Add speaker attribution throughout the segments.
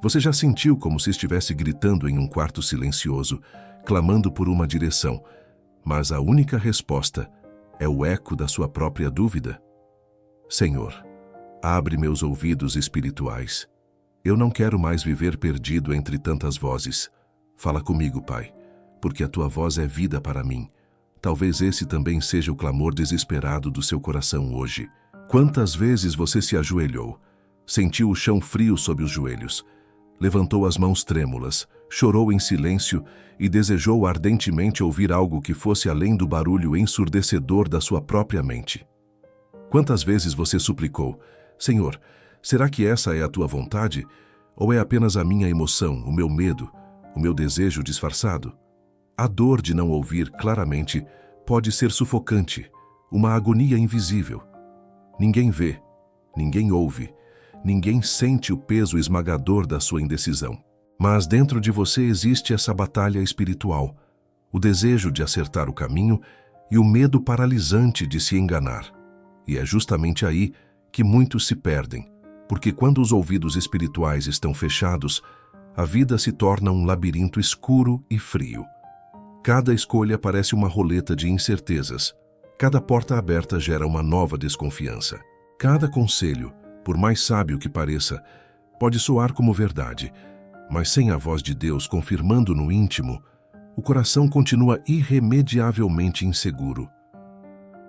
Speaker 1: Você já sentiu como se estivesse gritando em um quarto silencioso, clamando por uma direção, mas a única resposta é o eco da sua própria dúvida? Senhor, abre meus ouvidos espirituais. Eu não quero mais viver perdido entre tantas vozes. Fala comigo, Pai, porque a tua voz é vida para mim. Talvez esse também seja o clamor desesperado do seu coração hoje. Quantas vezes você se ajoelhou, sentiu o chão frio sob os joelhos, levantou as mãos trêmulas, chorou em silêncio e desejou ardentemente ouvir algo que fosse além do barulho ensurdecedor da sua própria mente? Quantas vezes você suplicou: Senhor, será que essa é a tua vontade? Ou é apenas a minha emoção, o meu medo, o meu desejo disfarçado? A dor de não ouvir claramente pode ser sufocante, uma agonia invisível. Ninguém vê, ninguém ouve, ninguém sente o peso esmagador da sua indecisão. Mas dentro de você existe essa batalha espiritual, o desejo de acertar o caminho e o medo paralisante de se enganar. E é justamente aí que muitos se perdem, porque quando os ouvidos espirituais estão fechados, a vida se torna um labirinto escuro e frio. Cada escolha parece uma roleta de incertezas. Cada porta aberta gera uma nova desconfiança. Cada conselho, por mais sábio que pareça, pode soar como verdade, mas sem a voz de Deus confirmando no íntimo, o coração continua irremediavelmente inseguro.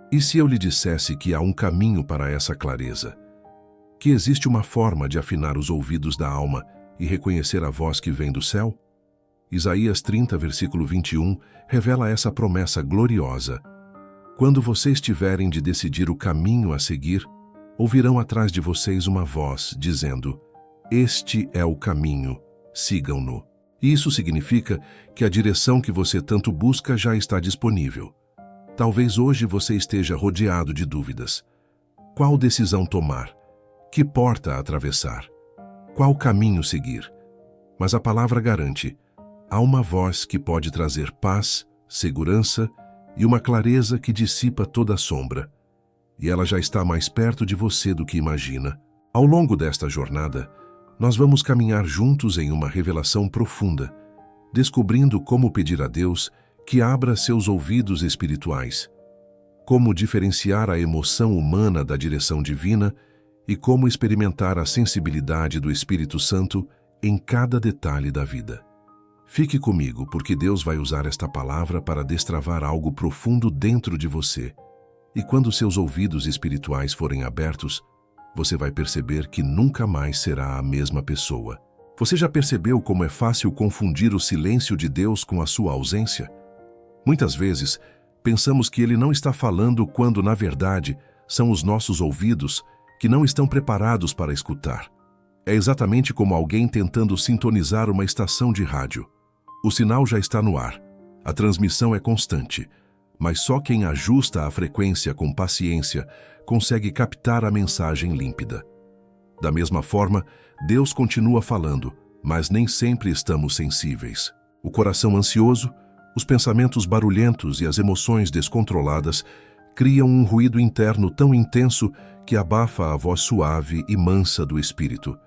Speaker 1: E se eu lhe dissesse que há um caminho para essa clareza? Que existe uma forma de afinar os ouvidos da alma e reconhecer a voz que vem do céu? Isaías 30, versículo 21, revela essa promessa gloriosa. Quando vocês tiverem de decidir o caminho a seguir, ouvirão atrás de vocês uma voz dizendo: este é o caminho, sigam-no. Isso significa que a direção que você tanto busca já está disponível. Talvez hoje você esteja rodeado de dúvidas. Qual decisão tomar? Que porta atravessar? Qual caminho seguir? Mas a palavra garante: há uma voz que pode trazer paz, segurança e uma clareza que dissipa toda a sombra. E ela já está mais perto de você do que imagina. Ao longo desta jornada, nós vamos caminhar juntos em uma revelação profunda, descobrindo como pedir a Deus que abra seus ouvidos espirituais, como diferenciar a emoção humana da direção divina e como experimentar a sensibilidade do Espírito Santo em cada detalhe da vida. Fique comigo, porque Deus vai usar esta palavra para destravar algo profundo dentro de você. E quando seus ouvidos espirituais forem abertos, você vai perceber que nunca mais será a mesma pessoa. Você já percebeu como é fácil confundir o silêncio de Deus com a sua ausência? Muitas vezes, pensamos que Ele não está falando quando, na verdade, são os nossos ouvidos que não estão preparados para escutar. É exatamente como alguém tentando sintonizar uma estação de rádio. O sinal já está no ar, a transmissão é constante, mas só quem ajusta a frequência com paciência consegue captar a mensagem límpida. Da mesma forma, Deus continua falando, mas nem sempre estamos sensíveis. O coração ansioso, os pensamentos barulhentos e as emoções descontroladas criam um ruído interno tão intenso que abafa a voz suave e mansa do Espírito.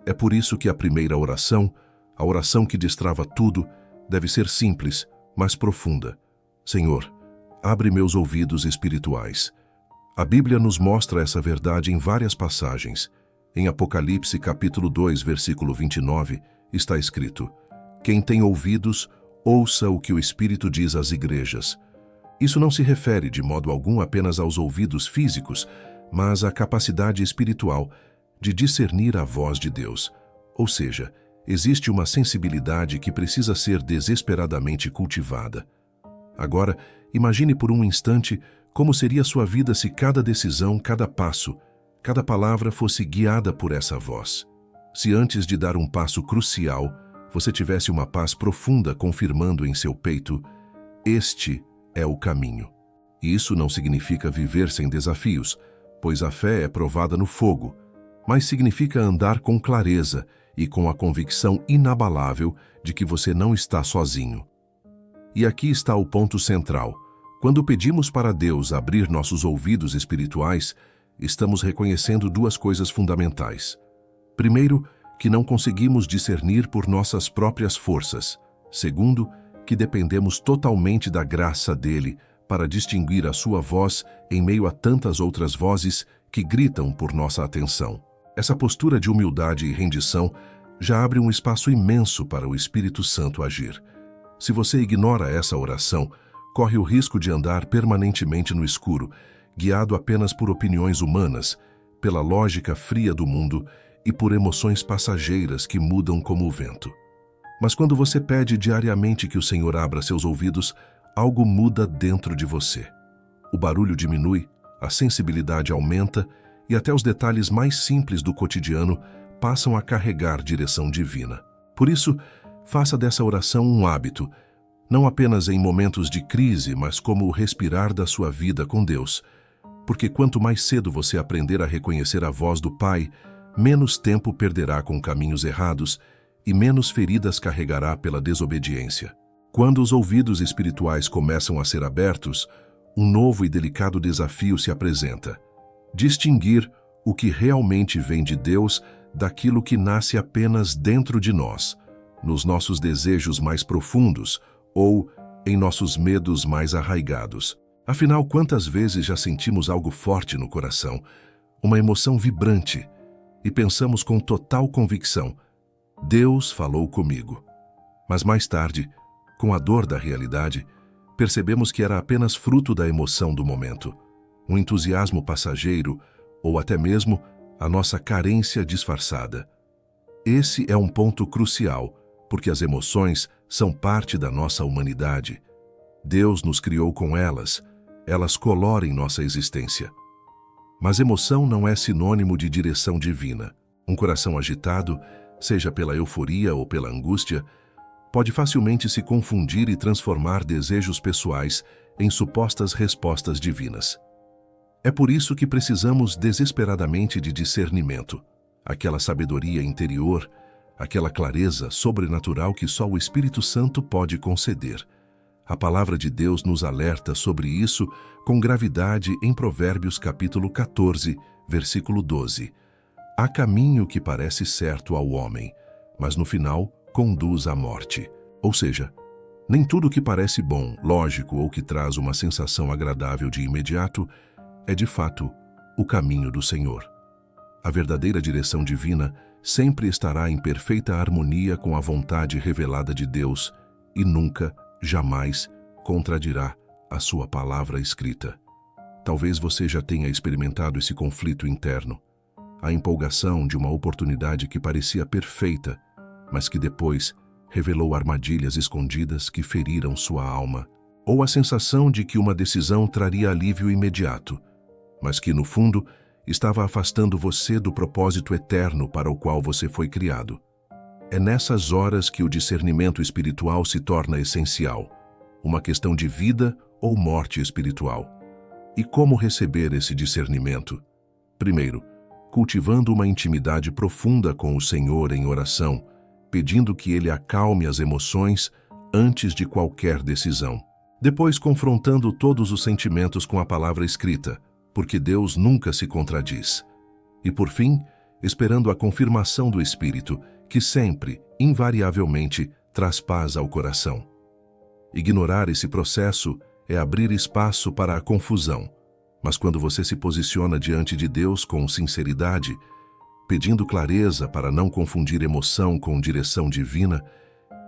Speaker 1: É por isso que a primeira oração, a oração que destrava tudo, deve ser simples, mas profunda. Senhor, abre meus ouvidos espirituais. A Bíblia nos mostra essa verdade em várias passagens. Em Apocalipse capítulo 2, versículo 29, está escrito: quem tem ouvidos, ouça o que o Espírito diz às igrejas. Isso não se refere de modo algum apenas aos ouvidos físicos, mas à capacidade espiritual de discernir a voz de Deus. Ou seja, existe uma sensibilidade que precisa ser desesperadamente cultivada. Agora, imagine por um instante como seria sua vida se cada decisão, cada passo, cada palavra fosse guiada por essa voz. Se antes de dar um passo crucial, você tivesse uma paz profunda confirmando em seu peito: este é o caminho. E isso não significa viver sem desafios, pois a fé é provada no fogo, mas significa andar com clareza e com a convicção inabalável de que você não está sozinho. E aqui está o ponto central. Quando pedimos para Deus abrir nossos ouvidos espirituais, estamos reconhecendo duas coisas fundamentais. Primeiro, que não conseguimos discernir por nossas próprias forças. Segundo, que dependemos totalmente da graça dele para distinguir a sua voz em meio a tantas outras vozes que gritam por nossa atenção. Essa postura de humildade e rendição já abre um espaço imenso para o Espírito Santo agir. Se você ignora essa oração, corre o risco de andar permanentemente no escuro, guiado apenas por opiniões humanas, pela lógica fria do mundo e por emoções passageiras que mudam como o vento. Mas quando você pede diariamente que o Senhor abra seus ouvidos, algo muda dentro de você. O barulho diminui, a sensibilidade aumenta e até os detalhes mais simples do cotidiano passam a carregar direção divina. Por isso, faça dessa oração um hábito, não apenas em momentos de crise, mas como o respirar da sua vida com Deus. Porque quanto mais cedo você aprender a reconhecer a voz do Pai, menos tempo perderá com caminhos errados e menos feridas carregará pela desobediência. Quando os ouvidos espirituais começam a ser abertos, um novo e delicado desafio se apresenta: distinguir o que realmente vem de Deus daquilo que nasce apenas dentro de nós, nos nossos desejos mais profundos ou em nossos medos mais arraigados. Afinal, quantas vezes já sentimos algo forte no coração, uma emoção vibrante, e pensamos com total convicção: Deus falou comigo. Mas mais tarde, com a dor da realidade, percebemos que era apenas fruto da emoção do momento, um entusiasmo passageiro ou até mesmo a nossa carência disfarçada. Esse é um ponto crucial, porque as emoções são parte da nossa humanidade. Deus nos criou com elas, elas colorem nossa existência. Mas emoção não é sinônimo de direção divina. Um coração agitado, seja pela euforia ou pela angústia, pode facilmente se confundir e transformar desejos pessoais em supostas respostas divinas. É por isso que precisamos desesperadamente de discernimento, aquela sabedoria interior, aquela clareza sobrenatural que só o Espírito Santo pode conceder. A palavra de Deus nos alerta sobre isso com gravidade em Provérbios capítulo 14, versículo 12. Há caminho que parece certo ao homem, mas no final conduz à morte. Ou seja, nem tudo que parece bom, lógico ou que traz uma sensação agradável de imediato é de fato o caminho do Senhor. A verdadeira direção divina sempre estará em perfeita harmonia com a vontade revelada de Deus e nunca, jamais, contradirá a sua palavra escrita. Talvez você já tenha experimentado esse conflito interno, a empolgação de uma oportunidade que parecia perfeita, mas que depois revelou armadilhas escondidas que feriram sua alma, ou a sensação de que uma decisão traria alívio imediato, mas que, no fundo, estava afastando você do propósito eterno para o qual você foi criado. É nessas horas que o discernimento espiritual se torna essencial, uma questão de vida ou morte espiritual. E como receber esse discernimento? Primeiro, cultivando uma intimidade profunda com o Senhor em oração, pedindo que Ele acalme as emoções antes de qualquer decisão. Depois, confrontando todos os sentimentos com a palavra escrita, porque Deus nunca se contradiz. E por fim, esperando a confirmação do Espírito, que sempre, invariavelmente, traz paz ao coração. Ignorar esse processo é abrir espaço para a confusão, mas quando você se posiciona diante de Deus com sinceridade, pedindo clareza para não confundir emoção com direção divina,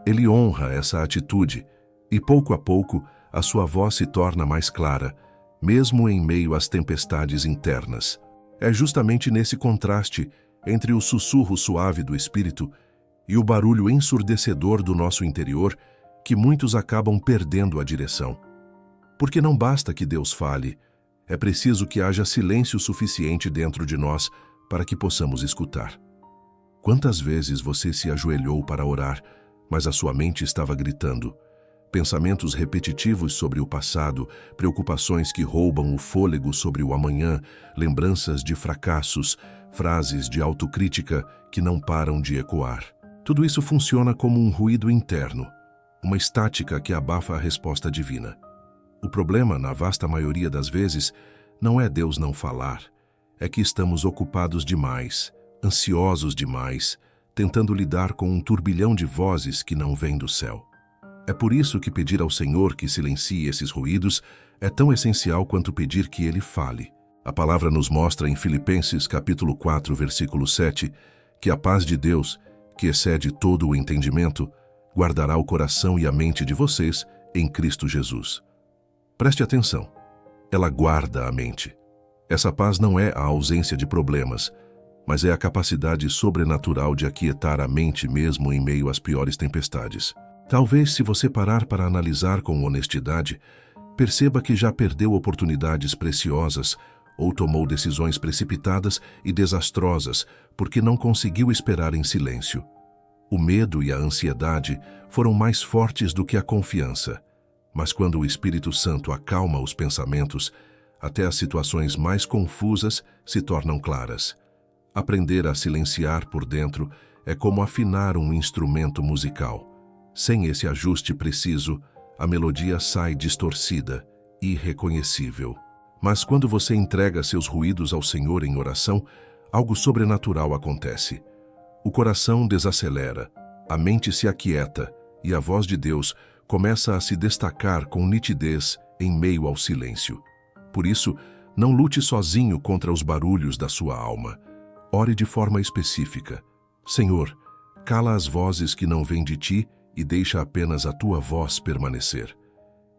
Speaker 1: Ele honra essa atitude e, pouco a pouco, a sua voz se torna mais clara, mesmo em meio às tempestades internas. É justamente nesse contraste entre o sussurro suave do Espírito e o barulho ensurdecedor do nosso interior que muitos acabam perdendo a direção. Porque não basta que Deus fale, é preciso que haja silêncio suficiente dentro de nós para que possamos escutar. Quantas vezes você se ajoelhou para orar, mas a sua mente estava gritando? Pensamentos repetitivos sobre o passado, preocupações que roubam o fôlego sobre o amanhã, lembranças de fracassos, frases de autocrítica que não param de ecoar. Tudo isso funciona como um ruído interno, uma estática que abafa a resposta divina. O problema, na vasta maioria das vezes, não é Deus não falar, é que estamos ocupados demais, ansiosos demais, tentando lidar com um turbilhão de vozes que não vêm do céu. É por isso que pedir ao Senhor que silencie esses ruídos é tão essencial quanto pedir que Ele fale. A palavra nos mostra em Filipenses capítulo 4, versículo 7, que a paz de Deus, que excede todo o entendimento, guardará o coração e a mente de vocês em Cristo Jesus. Preste atenção. Ela guarda a mente. Essa paz não é a ausência de problemas, mas é a capacidade sobrenatural de aquietar a mente mesmo em meio às piores tempestades. Talvez, se você parar para analisar com honestidade, perceba que já perdeu oportunidades preciosas ou tomou decisões precipitadas e desastrosas porque não conseguiu esperar em silêncio. O medo e a ansiedade foram mais fortes do que a confiança, mas quando o Espírito Santo acalma os pensamentos, até as situações mais confusas se tornam claras. Aprender a silenciar por dentro é como afinar um instrumento musical. Sem esse ajuste preciso, a melodia sai distorcida, irreconhecível. Mas quando você entrega seus ruídos ao Senhor em oração, algo sobrenatural acontece. O coração desacelera, a mente se aquieta e a voz de Deus começa a se destacar com nitidez em meio ao silêncio. Por isso, não lute sozinho contra os barulhos da sua alma. Ore de forma específica. Senhor, cala as vozes que não vêm de ti e deixa apenas a tua voz permanecer.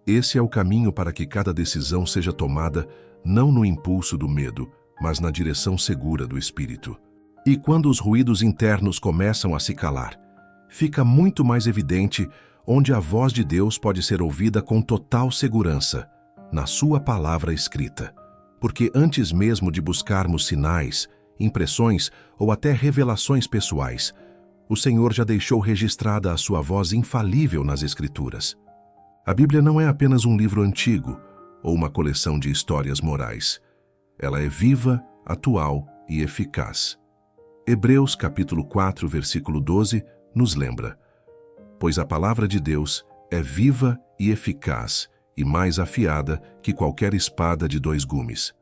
Speaker 1: Esse é o caminho para que cada decisão seja tomada não no impulso do medo, mas na direção segura do Espírito. E quando os ruídos internos começam a se calar, fica muito mais evidente onde a voz de Deus pode ser ouvida com total segurança, na sua palavra escrita. Porque antes mesmo de buscarmos sinais, impressões ou até revelações pessoais, o Senhor já deixou registrada a sua voz infalível nas Escrituras. A Bíblia não é apenas um livro antigo ou uma coleção de histórias morais. Ela é viva, atual e eficaz. Hebreus capítulo 4, versículo 12, nos lembra: pois a palavra de Deus é viva e eficaz e mais afiada que qualquer espada de dois gumes.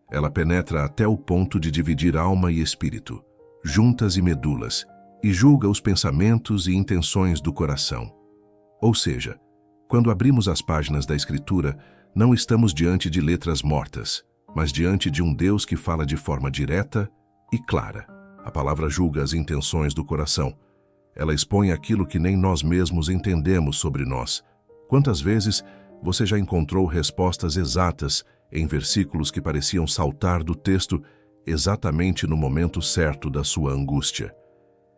Speaker 1: Ela penetra até o ponto de dividir alma e espírito, juntas e medulas, e julga os pensamentos e intenções do coração. Ou seja, quando abrimos as páginas da Escritura, não estamos diante de letras mortas, mas diante de um Deus que fala de forma direta e clara. A palavra julga as intenções do coração. Ela expõe aquilo que nem nós mesmos entendemos sobre nós. Quantas vezes você já encontrou respostas exatas em versículos que pareciam saltar do texto exatamente no momento certo da sua angústia?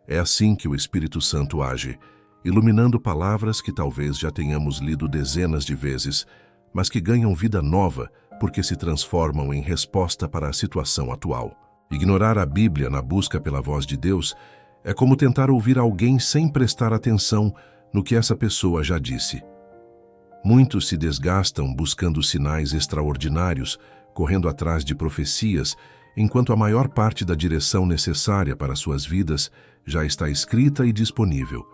Speaker 1: É assim que o Espírito Santo age, iluminando palavras que talvez já tenhamos lido dezenas de vezes, mas que ganham vida nova porque se transformam em resposta para a situação atual. Ignorar a Bíblia na busca pela voz de Deus é como tentar ouvir alguém sem prestar atenção no que essa pessoa já disse. Muitos se desgastam buscando sinais extraordinários, correndo atrás de profecias, enquanto a maior parte da direção necessária para suas vidas já está escrita e disponível.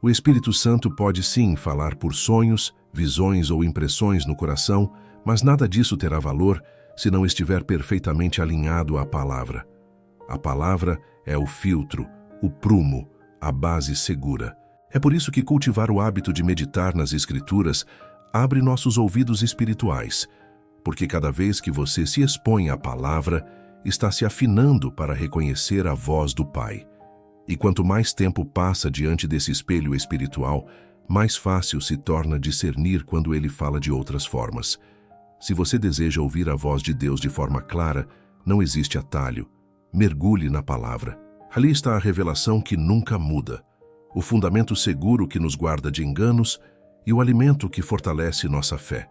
Speaker 1: O Espírito Santo pode sim falar por sonhos, visões ou impressões no coração, mas nada disso terá valor se não estiver perfeitamente alinhado à palavra. A palavra é o filtro, o prumo, a base segura. É por isso que cultivar o hábito de meditar nas Escrituras abre nossos ouvidos espirituais, porque cada vez que você se expõe à palavra, está se afinando para reconhecer a voz do Pai. E quanto mais tempo passa diante desse espelho espiritual, mais fácil se torna discernir quando ele fala de outras formas. Se você deseja ouvir a voz de Deus de forma clara, não existe atalho. Mergulhe na palavra. Ali está a revelação que nunca muda, o fundamento seguro que nos guarda de enganos e o alimento que fortalece nossa fé.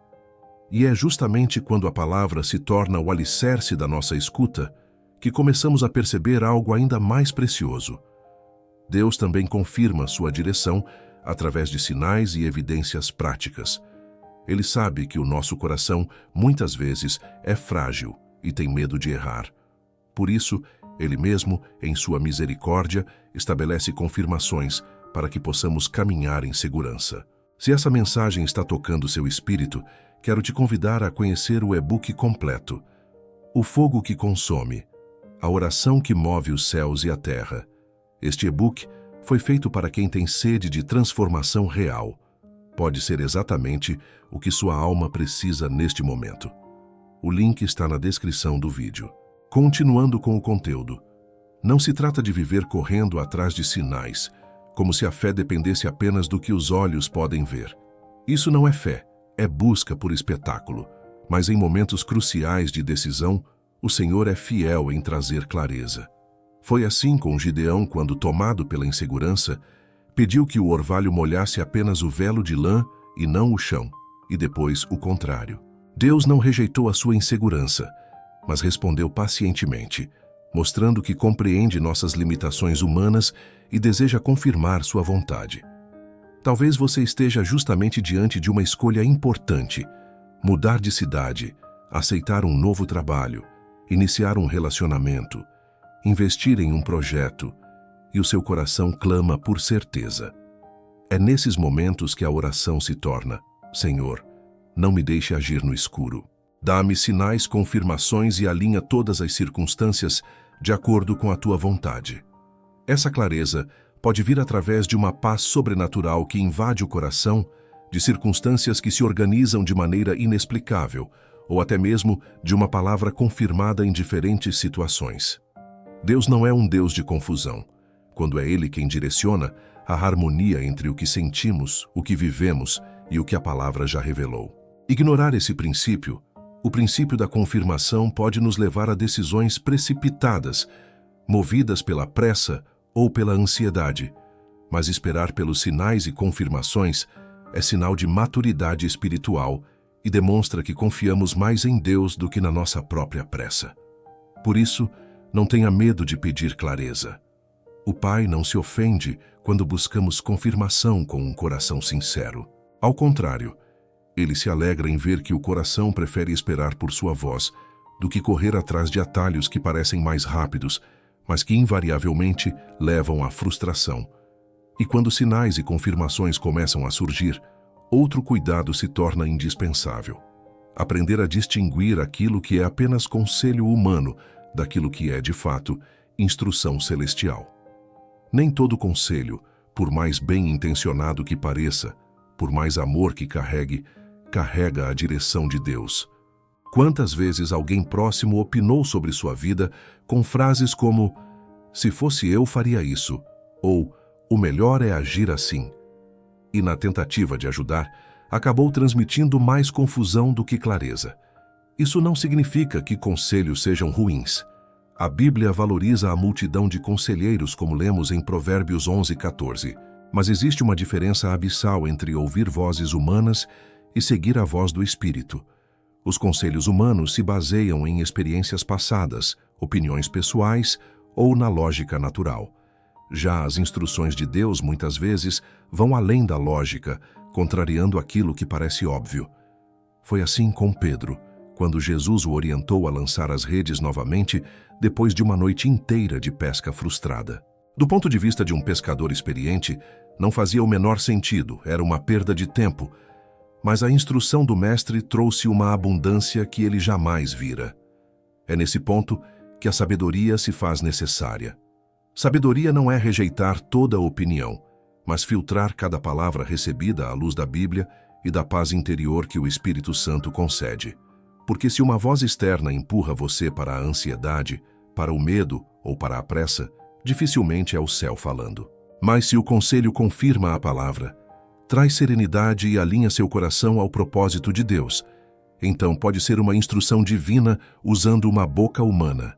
Speaker 1: E é justamente quando a palavra se torna o alicerce da nossa escuta que começamos a perceber algo ainda mais precioso. Deus também confirma sua direção através de sinais e evidências práticas. Ele sabe que o nosso coração, muitas vezes, é frágil e tem medo de errar. Por isso, Ele mesmo, em sua misericórdia, estabelece confirmações para que possamos caminhar em segurança. Se essa mensagem está tocando seu espírito, quero te convidar a conhecer o e-book completo, O Fogo que Consome, a Oração que Move os Céus e a Terra. Este e-book foi feito para quem tem sede de transformação real. Pode ser exatamente o que sua alma precisa neste momento. O link está na descrição do vídeo. Continuando com o conteúdo. Não se trata de viver correndo atrás de sinais, como se a fé dependesse apenas do que os olhos podem ver. Isso não é fé, é busca por espetáculo. Mas em momentos cruciais de decisão, o Senhor é fiel em trazer clareza. Foi assim com Gideão quando, tomado pela insegurança, pediu que o orvalho molhasse apenas o velo de lã e não o chão, e depois o contrário. Deus não rejeitou a sua insegurança, mas respondeu pacientemente, mostrando que compreende nossas limitações humanas e deseja confirmar sua vontade. Talvez você esteja justamente diante de uma escolha importante: mudar de cidade, aceitar um novo trabalho, iniciar um relacionamento, investir em um projeto, e o seu coração clama por certeza. É nesses momentos que a oração se torna: Senhor, não me deixe agir no escuro. Dá-me sinais, confirmações e alinha todas as circunstâncias de acordo com a tua vontade. Essa clareza pode vir através de uma paz sobrenatural que invade o coração, de circunstâncias que se organizam de maneira inexplicável, ou até mesmo de uma palavra confirmada em diferentes situações. Deus não é um Deus de confusão. Quando é Ele quem direciona, há harmonia entre o que sentimos, o que vivemos e o que a palavra já revelou. Ignorar esse princípio, o princípio da confirmação, pode nos levar a decisões precipitadas, movidas pela pressa ou pela ansiedade. Mas esperar pelos sinais e confirmações é sinal de maturidade espiritual e demonstra que confiamos mais em Deus do que na nossa própria pressa. Por isso, não tenha medo de pedir clareza. O Pai não se ofende quando buscamos confirmação com um coração sincero. Ao contrário, Ele se alegra em ver que o coração prefere esperar por sua voz do que correr atrás de atalhos que parecem mais rápidos, mas que invariavelmente levam à frustração. E quando sinais e confirmações começam a surgir, outro cuidado se torna indispensável: aprender a distinguir aquilo que é apenas conselho humano daquilo que é, de fato, instrução celestial. Nem todo conselho, por mais bem intencionado que pareça, por mais amor que carregue, carrega a direção de Deus. Quantas vezes alguém próximo opinou sobre sua vida com frases como: "Se fosse eu, faria isso", ou "o melhor é agir assim", e na tentativa de ajudar, acabou transmitindo mais confusão do que clareza. Isso não significa que conselhos sejam ruins. A Bíblia valoriza a multidão de conselheiros, como lemos em Provérbios 11:14. Mas existe uma diferença abissal entre ouvir vozes humanas e seguir a voz do Espírito. Os conselhos humanos se baseiam em experiências passadas, opiniões pessoais ou na lógica natural. Já as instruções de Deus muitas vezes vão além da lógica, contrariando aquilo que parece óbvio. Foi assim com Pedro, quando Jesus o orientou a lançar as redes novamente depois de uma noite inteira de pesca frustrada. Do ponto de vista de um pescador experiente, não fazia o menor sentido, era uma perda de tempo, mas a instrução do mestre trouxe uma abundância que ele jamais vira. É nesse ponto que a sabedoria se faz necessária. Sabedoria não é rejeitar toda a opinião, mas filtrar cada palavra recebida à luz da Bíblia e da paz interior que o Espírito Santo concede. Porque se uma voz externa empurra você para a ansiedade, para o medo ou para a pressa, dificilmente é o céu falando. Mas se o conselho confirma a palavra, traz serenidade e alinha seu coração ao propósito de Deus, então pode ser uma instrução divina usando uma boca humana.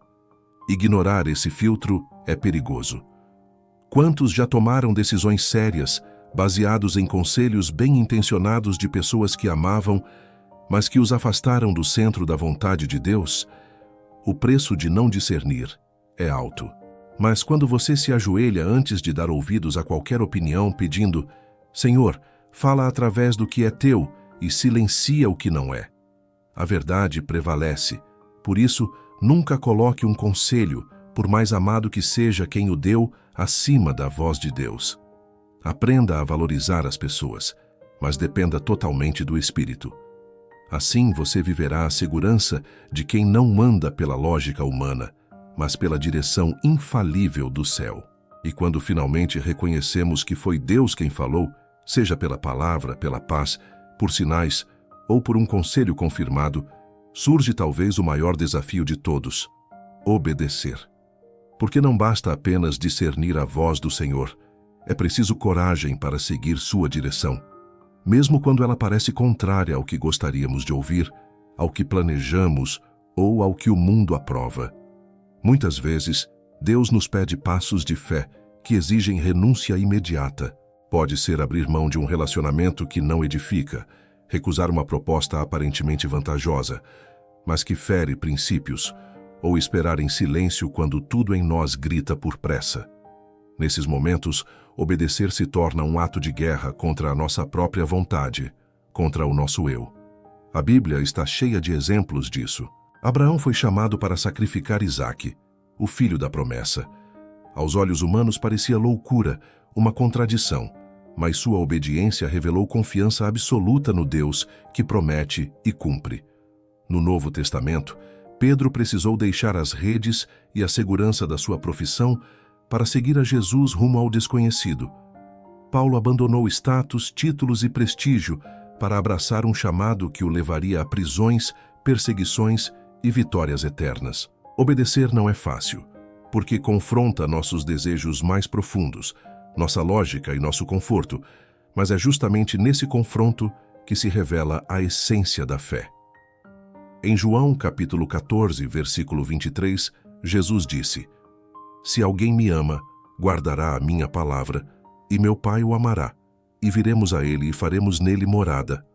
Speaker 1: Ignorar esse filtro é perigoso. Quantos já tomaram decisões sérias, baseados em conselhos bem-intencionados de pessoas que amavam, mas que os afastaram do centro da vontade de Deus? O preço de não discernir é alto. Mas quando você se ajoelha antes de dar ouvidos a qualquer opinião, pedindo: "Senhor, fala através do que é teu e silencia o que não é", a verdade prevalece. Por isso, nunca coloque um conselho, por mais amado que seja quem o deu, acima da voz de Deus. Aprenda a valorizar as pessoas, mas dependa totalmente do Espírito. Assim você viverá a segurança de quem não anda pela lógica humana, mas pela direção infalível do céu. E quando finalmente reconhecemos que foi Deus quem falou, seja pela palavra, pela paz, por sinais ou por um conselho confirmado, surge talvez o maior desafio de todos: obedecer. Porque não basta apenas discernir a voz do Senhor, é preciso coragem para seguir sua direção, mesmo quando ela parece contrária ao que gostaríamos de ouvir, ao que planejamos ou ao que o mundo aprova. Muitas vezes, Deus nos pede passos de fé que exigem renúncia imediata. Pode ser abrir mão de um relacionamento que não edifica, recusar uma proposta aparentemente vantajosa, mas que fere princípios, ou esperar em silêncio quando tudo em nós grita por pressa. Nesses momentos, obedecer se torna um ato de guerra contra a nossa própria vontade, contra o nosso eu. A Bíblia está cheia de exemplos disso. Abraão foi chamado para sacrificar Isaque, o filho da promessa. Aos olhos humanos parecia loucura, uma contradição, mas sua obediência revelou confiança absoluta no Deus que promete e cumpre. No Novo Testamento, Pedro precisou deixar as redes e a segurança da sua profissão para seguir a Jesus rumo ao desconhecido. Paulo abandonou status, títulos e prestígio para abraçar um chamado que o levaria a prisões, perseguições e vitórias eternas. Obedecer não é fácil, porque confronta nossos desejos mais profundos, nossa lógica e nosso conforto, mas é justamente nesse confronto que se revela a essência da fé. Em João capítulo 14, versículo 23, Jesus disse: "Se alguém me ama, guardará a minha palavra, e meu Pai o amará, e viremos a ele e faremos nele morada."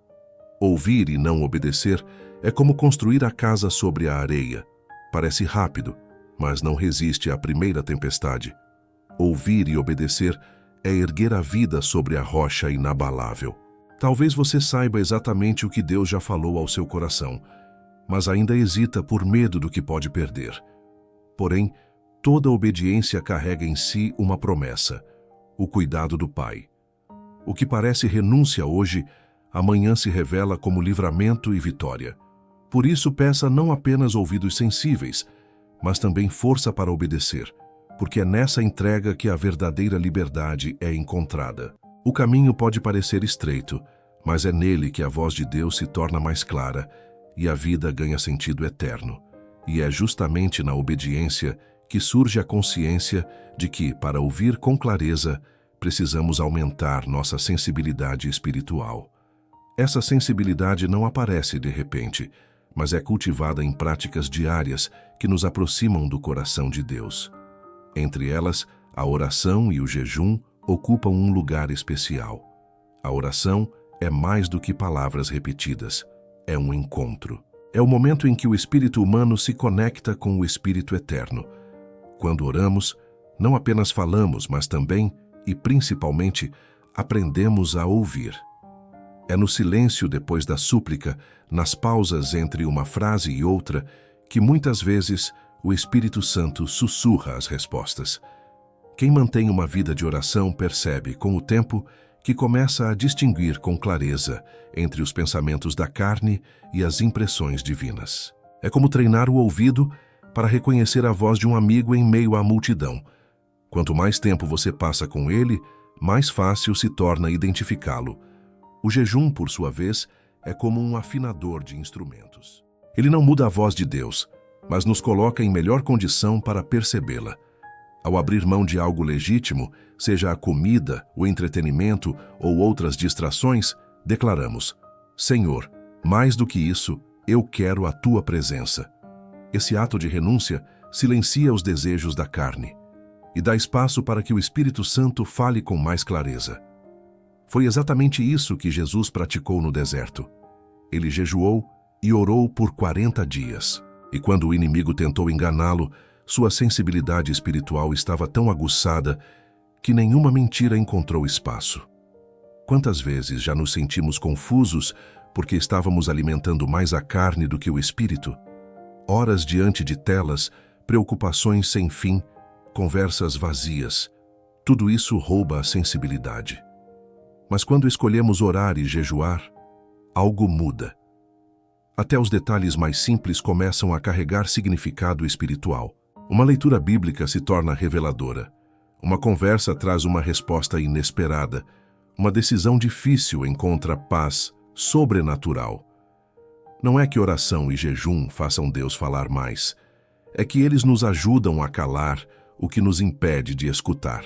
Speaker 1: Ouvir e não obedecer é como construir a casa sobre a areia. Parece rápido, mas não resiste à primeira tempestade. Ouvir e obedecer é erguer a vida sobre a rocha inabalável. Talvez você saiba exatamente o que Deus já falou ao seu coração, mas ainda hesita por medo do que pode perder. Porém, toda obediência carrega em si uma promessa: o cuidado do Pai. O que parece renúncia hoje, amanhã se revela como livramento e vitória. Por isso, peça não apenas ouvidos sensíveis, mas também força para obedecer, porque é nessa entrega que a verdadeira liberdade é encontrada. O caminho pode parecer estreito, mas é nele que a voz de Deus se torna mais clara e a vida ganha sentido eterno. E é justamente na obediência que surge a consciência de que, para ouvir com clareza, precisamos aumentar nossa sensibilidade espiritual. Essa sensibilidade não aparece de repente, mas é cultivada em práticas diárias que nos aproximam do coração de Deus. Entre elas, a oração e o jejum ocupam um lugar especial. A oração é mais do que palavras repetidas, é um encontro. É o momento em que o espírito humano se conecta com o Espírito Eterno. Quando oramos, não apenas falamos, mas também, e principalmente, aprendemos a ouvir. É no silêncio depois da súplica, nas pausas entre uma frase e outra, que muitas vezes o Espírito Santo sussurra as respostas. Quem mantém uma vida de oração percebe, com o tempo, que começa a distinguir com clareza entre os pensamentos da carne e as impressões divinas. É como treinar o ouvido para reconhecer a voz de um amigo em meio à multidão. Quanto mais tempo você passa com ele, mais fácil se torna identificá-lo. O jejum, por sua vez, é como um afinador de instrumentos. Ele não muda a voz de Deus, mas nos coloca em melhor condição para percebê-la. Ao abrir mão de algo legítimo, seja a comida, o entretenimento ou outras distrações, declaramos: Senhor, mais do que isso, eu quero a tua presença. Esse ato de renúncia silencia os desejos da carne e dá espaço para que o Espírito Santo fale com mais clareza. Foi exatamente isso que Jesus praticou no deserto. Ele jejuou e orou por 40 dias. E quando o inimigo tentou enganá-lo, sua sensibilidade espiritual estava tão aguçada que nenhuma mentira encontrou espaço. Quantas vezes já nos sentimos confusos porque estávamos alimentando mais a carne do que o espírito? Horas diante de telas, preocupações sem fim, conversas vazias. Tudo isso rouba a sensibilidade. Mas quando escolhemos orar e jejuar, algo muda. Até os detalhes mais simples começam a carregar significado espiritual. Uma leitura bíblica se torna reveladora. Uma conversa traz uma resposta inesperada. Uma decisão difícil encontra paz sobrenatural. Não é que oração e jejum façam Deus falar mais. É que eles nos ajudam a calar o que nos impede de escutar.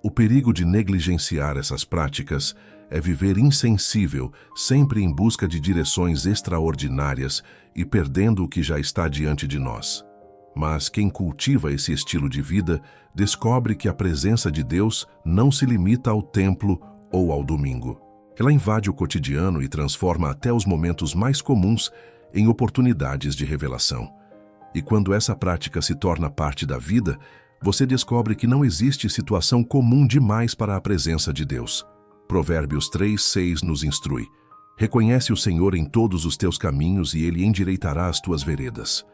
Speaker 1: O perigo de negligenciar essas práticas é viver insensível, sempre em busca de direções extraordinárias e perdendo o que já está diante de nós. Mas quem cultiva esse estilo de vida descobre que a presença de Deus não se limita ao templo ou ao domingo. Ela invade o cotidiano e transforma até os momentos mais comuns em oportunidades de revelação. E quando essa prática se torna parte da vida, você descobre que não existe situação comum demais para a presença de Deus. Provérbios 3:6 nos instrui: reconhece o Senhor em todos os teus caminhos e Ele endireitará as tuas veredas.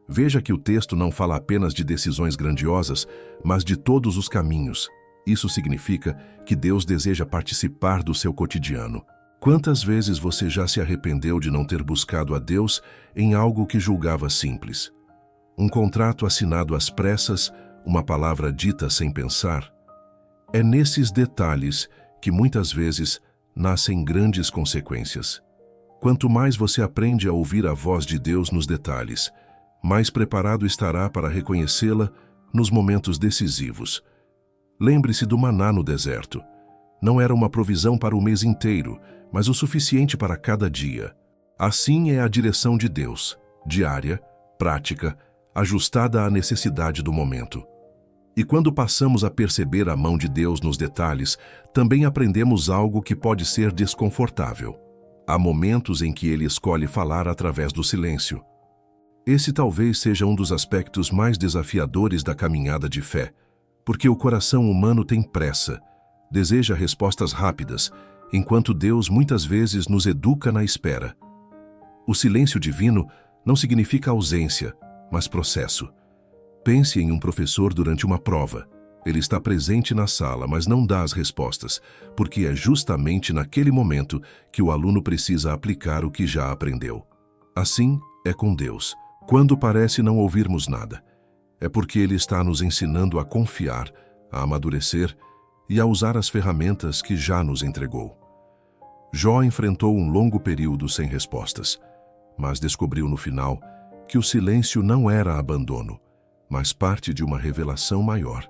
Speaker 1: Veja que o texto não fala apenas de decisões grandiosas, mas de todos os caminhos. Isso significa que Deus deseja participar do seu cotidiano. Quantas vezes você já se arrependeu de não ter buscado a Deus em algo que julgava simples? Um contrato assinado às pressas, uma palavra dita sem pensar? É nesses detalhes que muitas vezes nascem grandes consequências. Quanto mais você aprende a ouvir a voz de Deus nos detalhes, mais preparado estará para reconhecê-la nos momentos decisivos. Lembre-se do maná no deserto. Não era uma provisão para o mês inteiro, mas o suficiente para cada dia. Assim é a direção de Deus, diária, prática, ajustada à necessidade do momento. E quando passamos a perceber a mão de Deus nos detalhes, também aprendemos algo que pode ser desconfortável. Há momentos em que Ele escolhe falar através do silêncio. Esse talvez seja um dos aspectos mais desafiadores da caminhada de fé, porque o coração humano tem pressa, deseja respostas rápidas, enquanto Deus muitas vezes nos educa na espera. O silêncio divino não significa ausência, mas processo. Pense em um professor durante uma prova. Ele está presente na sala, mas não dá as respostas, porque é justamente naquele momento que o aluno precisa aplicar o que já aprendeu. Assim é com Deus. Quando parece não ouvirmos nada, é porque Ele está nos ensinando a confiar, a amadurecer e a usar as ferramentas que já nos entregou. Jó enfrentou um longo período sem respostas, mas descobriu no final que o silêncio não era abandono, mas parte de uma revelação maior.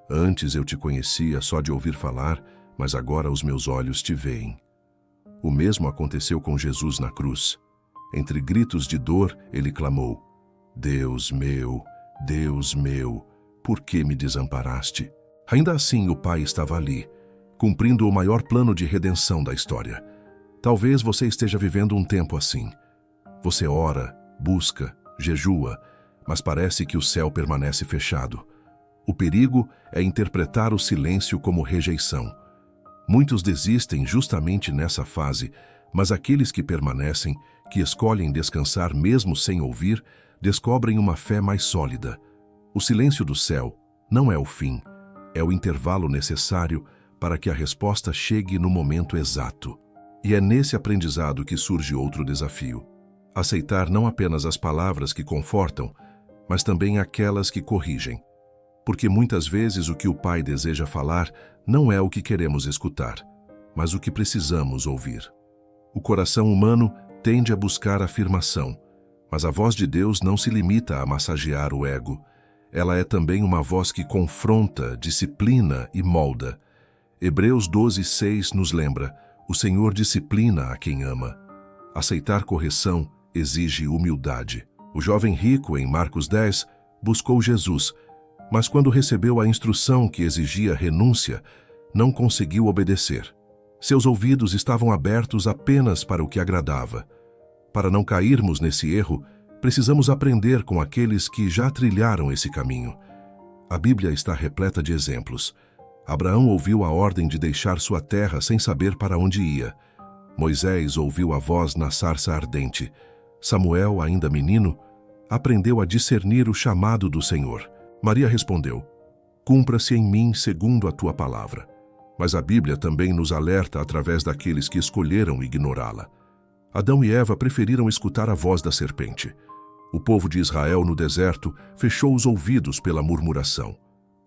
Speaker 1: Antes eu te conhecia só de ouvir falar, mas agora os meus olhos te veem. O mesmo aconteceu com Jesus na cruz. Entre gritos de dor, ele clamou: Deus meu, por que me desamparaste? Ainda assim, o Pai estava ali, cumprindo o maior plano de redenção da história. Talvez você esteja vivendo um tempo assim. Você ora, busca, jejua, mas parece que o céu permanece fechado. O perigo é interpretar o silêncio como rejeição. Muitos desistem justamente nessa fase, mas aqueles que permanecem, que escolhem descansar mesmo sem ouvir, descobrem uma fé mais sólida. O silêncio do céu não é o fim, é o intervalo necessário para que a resposta chegue no momento exato. E é nesse aprendizado que surge outro desafio: aceitar não apenas as palavras que confortam, mas também aquelas que corrigem. Porque muitas vezes o que o Pai deseja falar não é o que queremos escutar, mas o que precisamos ouvir. O coração humano tende a buscar afirmação, mas a voz de Deus não se limita a massagear o ego. Ela é também uma voz que confronta, disciplina e molda. Hebreus 12:6 nos lembra: o Senhor disciplina a quem ama. Aceitar correção exige humildade. O jovem rico, em Marcos 10, buscou Jesus, mas quando recebeu a instrução que exigia renúncia, não conseguiu obedecer. Seus ouvidos estavam abertos apenas para o que agradava. Para não cairmos nesse erro, precisamos aprender com aqueles que já trilharam esse caminho. A Bíblia está repleta de exemplos. Abraão ouviu a ordem de deixar sua terra sem saber para onde ia. Moisés ouviu a voz na sarça ardente. Samuel, ainda menino, aprendeu a discernir o chamado do Senhor. Maria respondeu: cumpra-se em mim segundo a tua palavra. Mas a Bíblia também nos alerta através daqueles que escolheram ignorá-la. Adão e Eva preferiram escutar a voz da serpente. O povo de Israel no deserto fechou os ouvidos pela murmuração.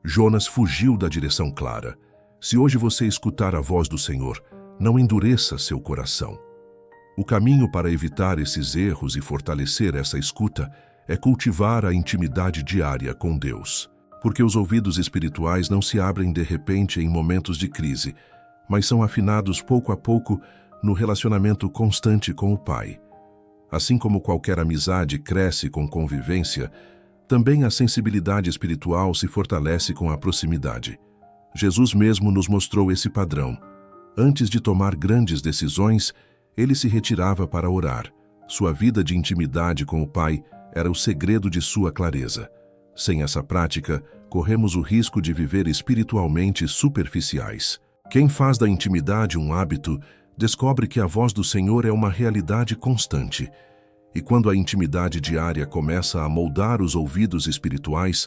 Speaker 1: Jonas fugiu da direção clara. Se hoje você escutar a voz do Senhor, não endureça seu coração. O caminho para evitar esses erros e fortalecer essa escuta é cultivar a intimidade diária com Deus. Porque os ouvidos espirituais não se abrem de repente em momentos de crise, mas são afinados pouco a pouco no relacionamento constante com o Pai. Assim como qualquer amizade cresce com convivência, também a sensibilidade espiritual se fortalece com a proximidade. Jesus mesmo nos mostrou esse padrão. Antes de tomar grandes decisões, ele se retirava para orar. Sua vida de intimidade com o Pai era o segredo de sua clareza. Sem essa prática, corremos o risco de viver espiritualmente superficiais. Quem faz da intimidade um hábito, descobre que a voz do Senhor é uma realidade constante. E quando a intimidade diária começa a moldar os ouvidos espirituais,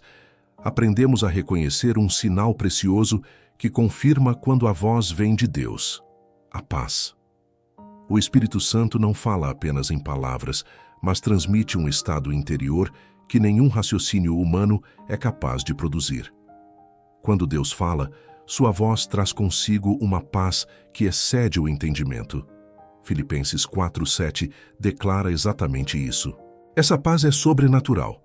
Speaker 1: aprendemos a reconhecer um sinal precioso que confirma quando a voz vem de Deus: a paz. O Espírito Santo não fala apenas em palavras, mas transmite um estado interior que nenhum raciocínio humano é capaz de produzir. Quando Deus fala, sua voz traz consigo uma paz que excede o entendimento. Filipenses 4:7 declara exatamente isso. Essa paz é sobrenatural.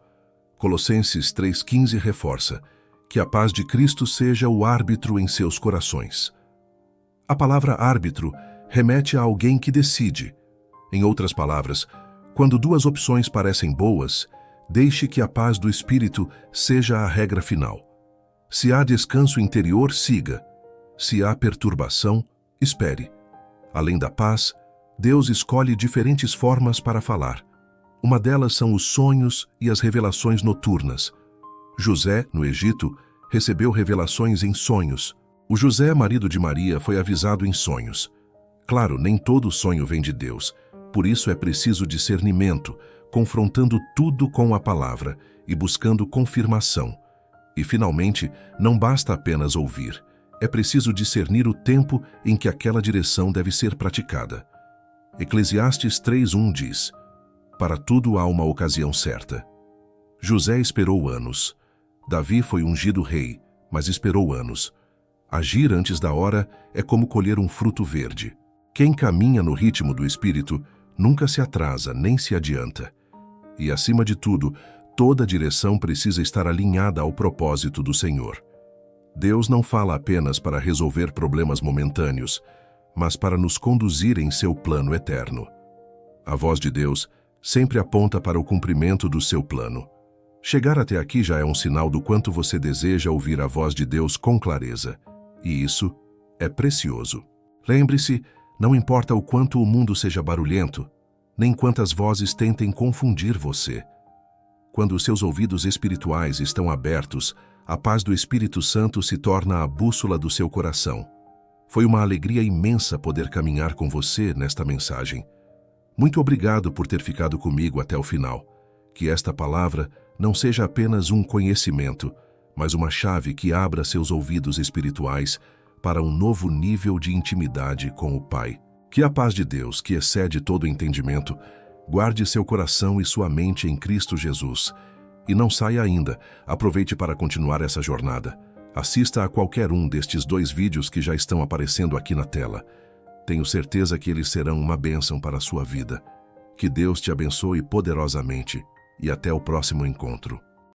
Speaker 1: Colossenses 3:15 reforça que a paz de Cristo seja o árbitro em seus corações. A palavra árbitro remete a alguém que decide. Em outras palavras, quando duas opções parecem boas, deixe que a paz do Espírito seja a regra final. Se há descanso interior, siga. Se há perturbação, espere. Além da paz, Deus escolhe diferentes formas para falar. Uma delas são os sonhos e as revelações noturnas. José, no Egito, recebeu revelações em sonhos. O José, marido de Maria, foi avisado em sonhos. Claro, nem todo sonho vem de Deus. Por isso é preciso discernimento, confrontando tudo com a palavra e buscando confirmação. E, finalmente, não basta apenas ouvir. É preciso discernir o tempo em que aquela direção deve ser praticada. Eclesiastes 3:1 diz: para tudo há uma ocasião certa. José esperou anos. Davi foi ungido rei, mas esperou anos. Agir antes da hora é como colher um fruto verde. Quem caminha no ritmo do Espírito nunca se atrasa nem se adianta. E, acima de tudo, toda direção precisa estar alinhada ao propósito do Senhor. Deus não fala apenas para resolver problemas momentâneos, mas para nos conduzir em seu plano eterno. A voz de Deus sempre aponta para o cumprimento do seu plano. Chegar até aqui já é um sinal do quanto você deseja ouvir a voz de Deus com clareza. E isso é precioso. Lembre-se, não importa o quanto o mundo seja barulhento, nem quantas vozes tentem confundir você. Quando os seus ouvidos espirituais estão abertos, a paz do Espírito Santo se torna a bússola do seu coração. Foi uma alegria imensa poder caminhar com você nesta mensagem. Muito obrigado por ter ficado comigo até o final. Que esta palavra não seja apenas um conhecimento, mas uma chave que abra seus ouvidos espirituais para um novo nível de intimidade com o Pai. Que a paz de Deus, que excede todo entendimento, guarde seu coração e sua mente em Cristo Jesus. E não saia ainda, aproveite para continuar essa jornada. Assista a qualquer um destes 2 vídeos que já estão aparecendo aqui na tela. Tenho certeza que eles serão uma bênção para a sua vida. Que Deus te abençoe poderosamente e até o próximo encontro.